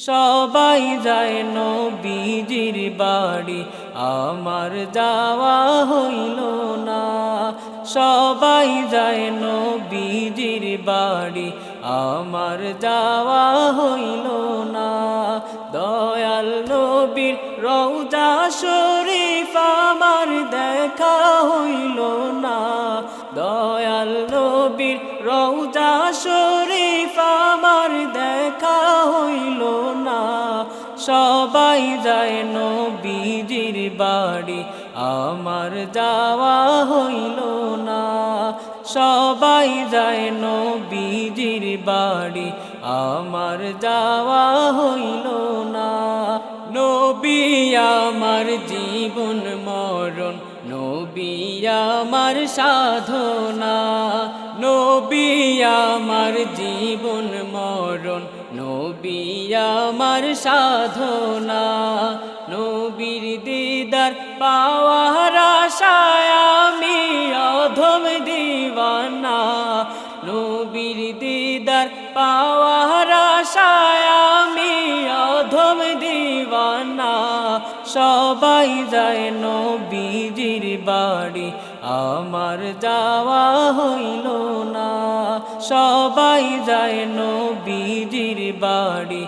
সবাই যায় নবীজির বাড়ি, আমার যাওয়া হইল না। সবাই যায় নবীজির বাড়ি, আমার যাওয়া হইল না। দয়াল নবীর রওজা শরীফ আমার দেখা হইল না। দয়াল নবীর রওজা শরীফ আমার দেখা হইল না। সবাই যায় নবীজির বাড়ি, আমার যাওয়া হইল না। সবাই যায় নবীজির বাড়ি, আমার যাওয়া হইল না। নবী আমার জীবন মরণ, নবী আমার সাধনা। নবী আমার জীবন মরণ, নবী আমার সাধনা। নবীর দিদার পাওয়ার আশায় আমি অধম দিওয়ানা। নবীর দিদার পাওয়ার আশায় আমি অধম দিওয়ানা। সবাই যায় নবীজির বাড়ি, আমার যাওয়া হইল না। সবাই যায় নবীজির বাড়ি,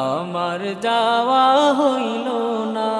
আমার যাওয়া হইল না।